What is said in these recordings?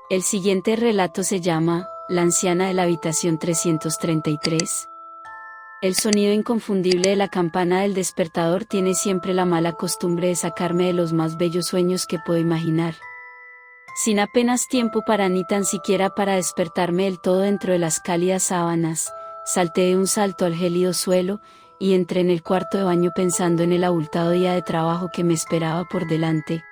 El siguiente relato se llama La anciana de la habitación 333. El sonido inconfundible de la campana del despertador tiene siempre la mala costumbre de sacarme de los más bellos sueños que puedo imaginar. Sin apenas tiempo para ni tan siquiera para despertarme del todo dentro de las cálidas sábanas, salté de un salto al gélido suelo, y entré en el cuarto de baño pensando en el abultado día de trabajo que me esperaba por delante.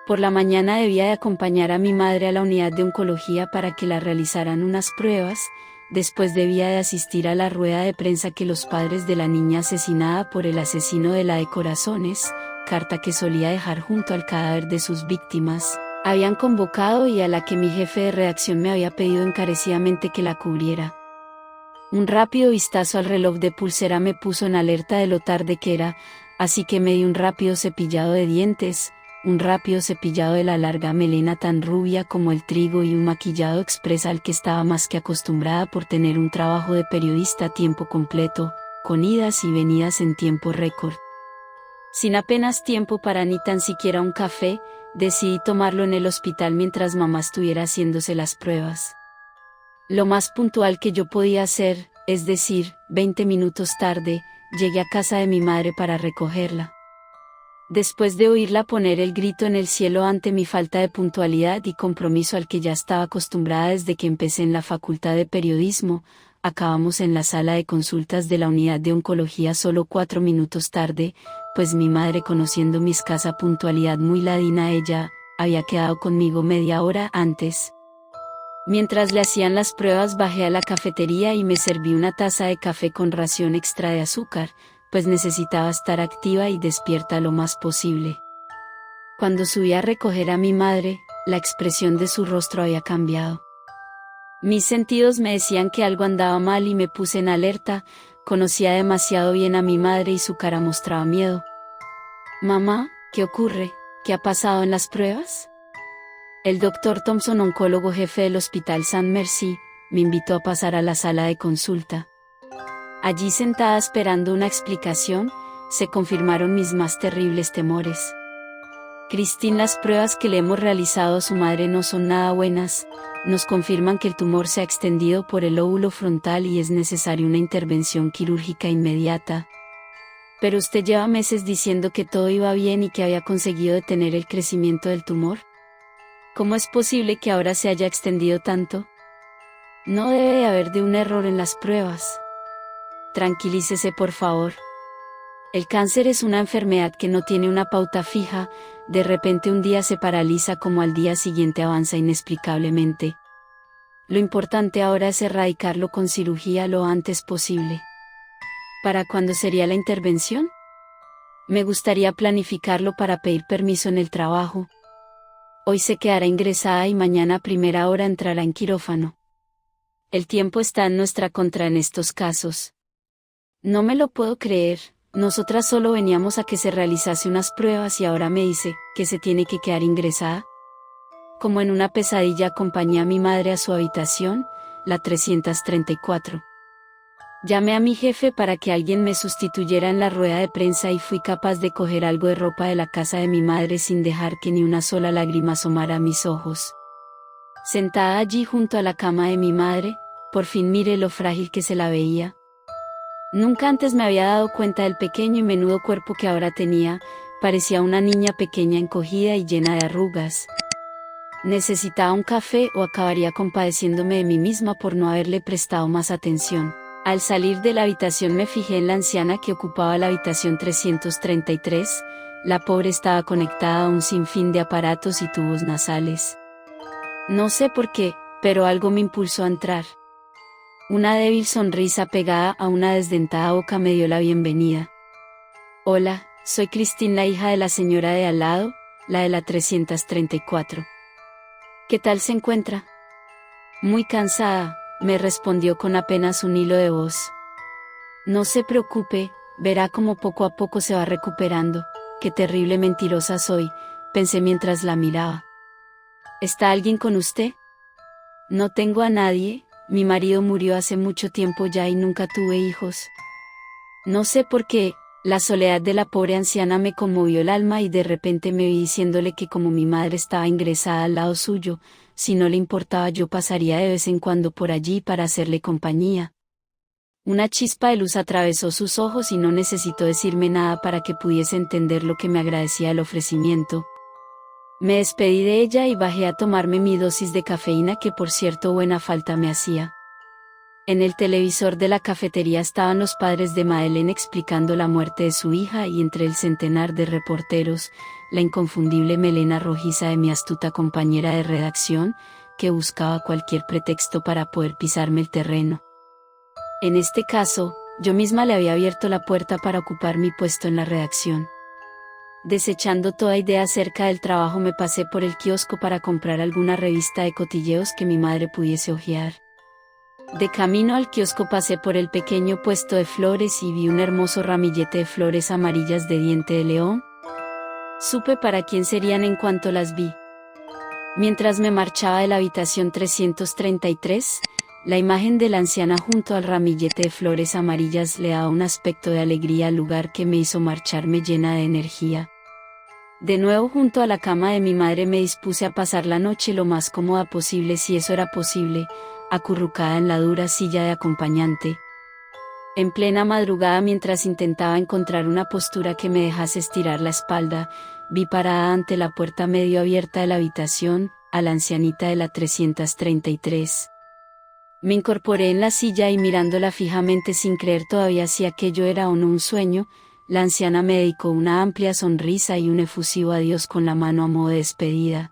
Por la mañana debía de acompañar a mi madre a la unidad de oncología para que la realizaran unas pruebas, después debía de asistir a la rueda de prensa que los padres de la niña asesinada por el asesino de la de corazones, carta que solía dejar junto al cadáver de sus víctimas, habían convocado y a la que mi jefe de redacción me había pedido encarecidamente que la cubriera. Un rápido vistazo al reloj de pulsera me puso en alerta de lo tarde que era, así que me di un rápido cepillado de dientes, un rápido cepillado de la larga melena tan rubia como el trigo y un maquillado express al que estaba más que acostumbrada por tener un trabajo de periodista a tiempo completo, con idas y venidas en tiempo récord. Sin apenas tiempo para ni tan siquiera un café, decidí tomarlo en el hospital mientras mamá estuviera haciéndose las pruebas. Lo más puntual que yo podía hacer, es decir, 20 minutos tarde, llegué a casa de mi madre para recogerla. Después de oírla poner el grito en el cielo ante mi falta de puntualidad y compromiso al que ya estaba acostumbrada desde que empecé en la Facultad de Periodismo, acabamos en la sala de consultas de la unidad de oncología solo 4 minutos tarde, pues mi madre, conociendo mi escasa puntualidad muy ladina, ella había quedado conmigo media hora antes. Mientras le hacían las pruebas bajé a la cafetería y me serví una taza de café con ración extra de azúcar, pues necesitaba estar activa y despierta lo más posible. Cuando subí a recoger a mi madre, la expresión de su rostro había cambiado. Mis sentidos me decían que algo andaba mal y me puse en alerta, conocía demasiado bien a mi madre y su cara mostraba miedo. «Mamá, ¿qué ocurre? ¿Qué ha pasado en las pruebas?» El doctor Thompson, oncólogo jefe del Hospital St. Mercy, me invitó a pasar a la sala de consulta. Allí sentada esperando una explicación, se confirmaron mis más terribles temores. «Christine, las pruebas que le hemos realizado a su madre no son nada buenas, nos confirman que el tumor se ha extendido por el lóbulo frontal y es necesaria una intervención quirúrgica inmediata. Pero usted lleva meses diciendo que todo iba bien y que había conseguido detener el crecimiento del tumor. ¿Cómo es posible que ahora se haya extendido tanto? No debe de haber de un error en las pruebas. Tranquilícese, por favor. El cáncer es una enfermedad que no tiene una pauta fija, de repente un día se paraliza como al día siguiente avanza inexplicablemente. Lo importante ahora es erradicarlo con cirugía lo antes posible. ¿Para cuándo sería la intervención? Me gustaría planificarlo para pedir permiso en el trabajo. Hoy se quedará ingresada y mañana a primera hora entrará en quirófano. El tiempo está en nuestra contra en estos casos. No me lo puedo creer, nosotras solo veníamos a que se realizase unas pruebas y ahora me dice que se tiene que quedar ingresada. Como en una pesadilla acompañé a mi madre a su habitación, la 334. Llamé a mi jefe para que alguien me sustituyera en la rueda de prensa y fui capaz de coger algo de ropa de la casa de mi madre sin dejar que ni una sola lágrima asomara a mis ojos. Sentada allí junto a la cama de mi madre, por fin miré lo frágil que se la veía. Nunca antes me había dado cuenta del pequeño y menudo cuerpo que ahora tenía, parecía una niña pequeña encogida y llena de arrugas. Necesitaba un café o acabaría compadeciéndome de mí misma por no haberle prestado más atención. Al salir de la habitación me fijé en la anciana que ocupaba la habitación 333, la pobre estaba conectada a un sinfín de aparatos y tubos nasales. No sé por qué, pero algo me impulsó a entrar. Una débil sonrisa pegada a una desdentada boca me dio la bienvenida. «Hola, soy Christine, la hija de la señora de al lado, la de la 334. ¿Qué tal se encuentra?» «Muy cansada», me respondió con apenas un hilo de voz. «No se preocupe, verá cómo poco a poco se va recuperando». «Qué terrible mentirosa soy», pensé mientras la miraba. «¿Está alguien con usted?» «No tengo a nadie, mi marido murió hace mucho tiempo ya y nunca tuve hijos». «No sé por qué», La soledad de la pobre anciana me conmovió el alma y de repente me vi diciéndole que como mi madre estaba ingresada al lado suyo, si no le importaba yo pasaría de vez en cuando por allí para hacerle compañía. Una chispa de luz atravesó sus ojos y no necesitó decirme nada para que pudiese entender lo que me agradecía el ofrecimiento. Me despedí de ella y bajé a tomarme mi dosis de cafeína que por cierto buena falta me hacía. En el televisor de la cafetería estaban los padres de Madeleine explicando la muerte de su hija y entre el centenar de reporteros, la inconfundible melena rojiza de mi astuta compañera de redacción, que buscaba cualquier pretexto para poder pisarme el terreno. En este caso, yo misma le había abierto la puerta para ocupar mi puesto en la redacción. Desechando toda idea acerca del trabajo me pasé por el kiosco para comprar alguna revista de cotilleos que mi madre pudiese hojear. De camino al kiosco pasé por el pequeño puesto de flores y vi un hermoso ramillete de flores amarillas de diente de león. Supe para quién serían en cuanto las vi. Mientras me marchaba de la habitación 333, la imagen de la anciana junto al ramillete de flores amarillas le daba un aspecto de alegría al lugar que me hizo marcharme llena de energía. De nuevo junto a la cama de mi madre me dispuse a pasar la noche lo más cómoda posible si eso era posible, acurrucada en la dura silla de acompañante. En plena madrugada mientras intentaba encontrar una postura que me dejase estirar la espalda, vi parada ante la puerta medio abierta de la habitación, a la ancianita de la 333. Me incorporé en la silla y mirándola fijamente sin creer todavía si aquello era o no un sueño, la anciana me dedicó una amplia sonrisa y un efusivo adiós con la mano a modo de despedida.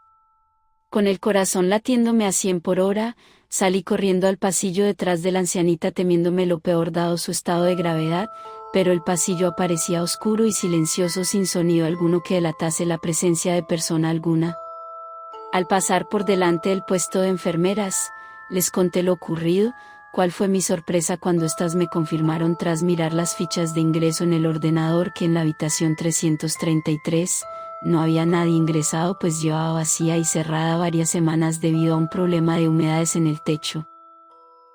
Con el corazón latiéndome a 100 por hora, salí corriendo al pasillo detrás de la ancianita temiéndome lo peor dado su estado de gravedad, pero el pasillo aparecía oscuro y silencioso sin sonido alguno que delatase la presencia de persona alguna. Al pasar por delante del puesto de enfermeras, les conté lo ocurrido, cuál fue mi sorpresa cuando éstas me confirmaron tras mirar las fichas de ingreso en el ordenador que en la habitación 333, no había nadie ingresado pues llevaba vacía y cerrada varias semanas debido a un problema de humedades en el techo.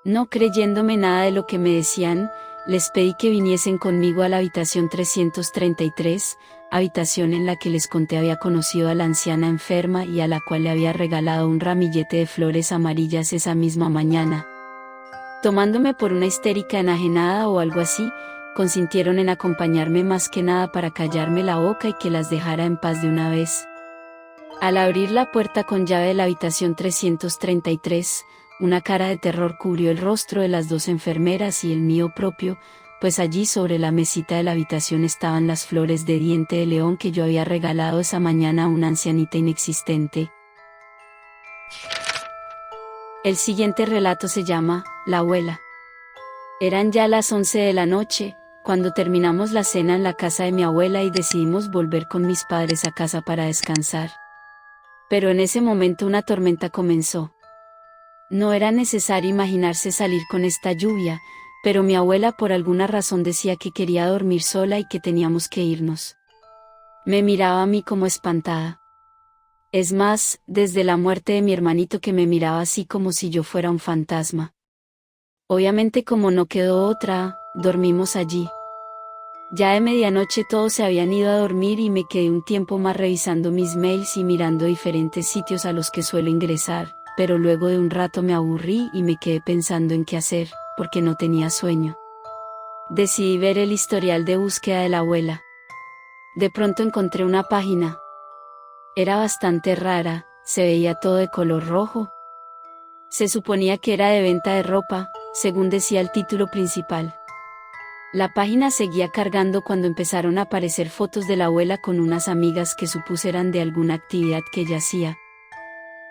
No creyéndome nada de lo que me decían, les pedí que viniesen conmigo a la habitación 333, habitación en la que les conté había conocido a la anciana enferma y a la cual le había regalado un ramillete de flores amarillas esa misma mañana. Tomándome por una histérica enajenada o algo así, consintieron en acompañarme más que nada para callarme la boca y que las dejara en paz de una vez. Al abrir la puerta con llave de la habitación 333, una cara de terror cubrió el rostro de las dos enfermeras y el mío propio, pues allí sobre la mesita de la habitación estaban las flores de diente de león que yo había regalado esa mañana a una ancianita inexistente. El siguiente relato se llama La abuela. Eran ya las 11 de la noche, cuando terminamos la cena en la casa de mi abuela y decidimos volver con mis padres a casa para descansar. Pero en ese momento una tormenta comenzó. No era necesario imaginarse salir con esta lluvia, pero mi abuela por alguna razón decía que quería dormir sola y que teníamos que irnos. Me miraba a mí como espantada. Es más, desde la muerte de mi hermanito que me miraba así como si yo fuera un fantasma. Obviamente como no quedó otra, dormimos allí. Ya de medianoche todos se habían ido a dormir y me quedé un tiempo más revisando mis mails y mirando diferentes sitios a los que suelo ingresar, pero luego de un rato me aburrí y me quedé pensando en qué hacer, porque no tenía sueño. Decidí ver el historial de búsqueda de la abuela. De pronto encontré una página. Era bastante rara, se veía todo de color rojo. Se suponía que era de venta de ropa, según decía el título principal. La página seguía cargando cuando empezaron a aparecer fotos de la abuela con unas amigas que supuse eran de alguna actividad que ella hacía.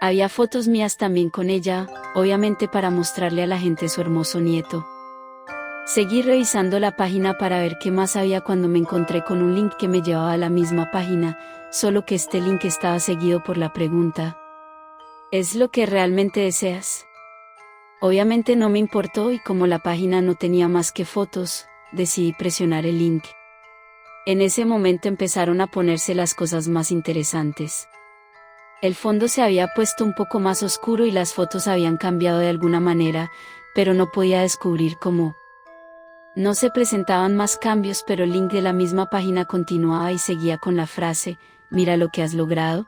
Había fotos mías también con ella, obviamente para mostrarle a la gente su hermoso nieto. Seguí revisando la página para ver qué más había cuando me encontré con un link que me llevaba a la misma página, solo que este link estaba seguido por la pregunta: ¿es lo que realmente deseas? Obviamente no me importó y como la página no tenía más que fotos, decidí presionar el link. En ese momento empezaron a ponerse las cosas más interesantes. El fondo se había puesto un poco más oscuro y las fotos habían cambiado de alguna manera, pero no podía descubrir cómo. No se presentaban más cambios, pero el link de la misma página continuaba y seguía con la frase, mira lo que has logrado.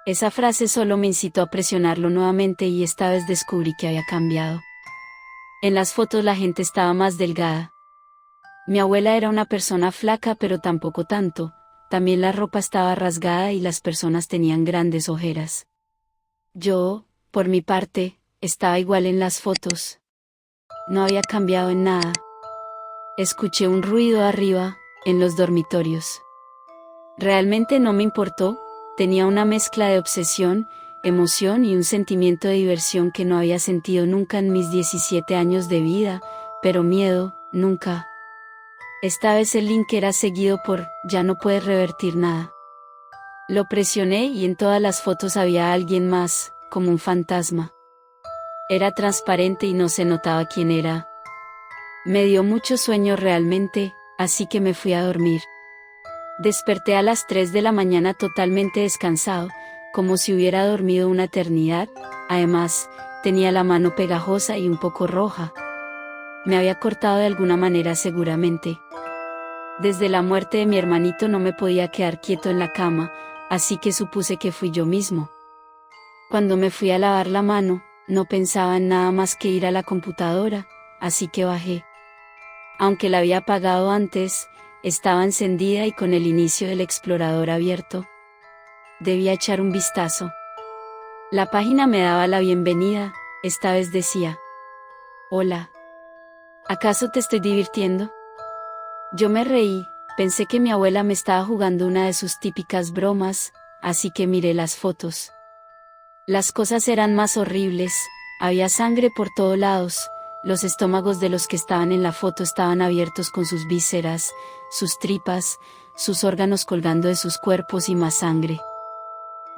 Esa frase solo me incitó a presionarlo nuevamente y esta vez descubrí que había cambiado. En las fotos la gente estaba más delgada. Mi abuela era una persona flaca pero tampoco tanto, también la ropa estaba rasgada y las personas tenían grandes ojeras. Yo, por mi parte, estaba igual en las fotos. No había cambiado en nada. Escuché un ruido arriba, en los dormitorios. Realmente no me importó, tenía una mezcla de obsesión, emoción y un sentimiento de diversión que no había sentido nunca en mis 17 años de vida, pero miedo, nunca. Esta vez el link era seguido por, ya no puedes revertir nada. Lo presioné y en todas las fotos había alguien más, como un fantasma. Era transparente y no se notaba quién era. Me dio mucho sueño realmente, así que me fui a dormir. Desperté a las 3 de la mañana totalmente descansado, como si hubiera dormido una eternidad, además, tenía la mano pegajosa y un poco roja. Me había cortado de alguna manera seguramente. Desde la muerte de mi hermanito no me podía quedar quieto en la cama, así que supuse que fui yo mismo. Cuando me fui a lavar la mano, no pensaba en nada más que ir a la computadora, así que bajé. Aunque la había apagado antes, estaba encendida y con el inicio del explorador abierto. Debía echar un vistazo. La página me daba la bienvenida, esta vez decía: hola. ¿Acaso te estoy divirtiendo? Yo me reí, pensé que mi abuela me estaba jugando una de sus típicas bromas, así que miré las fotos. Las cosas eran más horribles, había sangre por todos lados, los estómagos de los que estaban en la foto estaban abiertos con sus vísceras, sus tripas, sus órganos colgando de sus cuerpos y más sangre.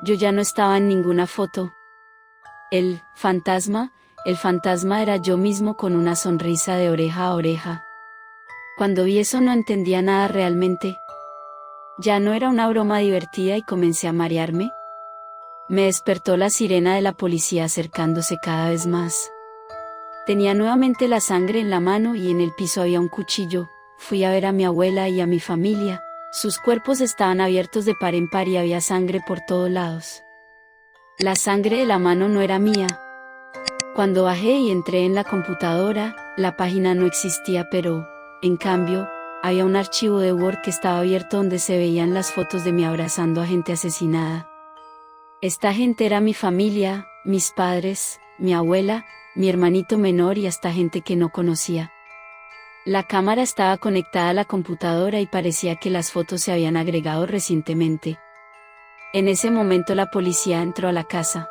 Yo ya no estaba en ninguna foto. El fantasma era yo mismo con una sonrisa de oreja a oreja. Cuando vi eso no entendía nada realmente. Ya no era una broma divertida y comencé a marearme. Me despertó la sirena de la policía acercándose cada vez más. Tenía nuevamente la sangre en la mano y en el piso había un cuchillo. Fui a ver a mi abuela y a mi familia. Sus cuerpos estaban abiertos de par en par y había sangre por todos lados. La sangre de la mano no era mía. Cuando bajé y entré en la computadora, la página no existía, pero, en cambio, había un archivo de Word que estaba abierto donde se veían las fotos de mí abrazando a gente asesinada. Esta gente era mi familia, mis padres, mi abuela, mi hermanito menor y hasta gente que no conocía. La cámara estaba conectada a la computadora y parecía que las fotos se habían agregado recientemente. En ese momento la policía entró a la casa.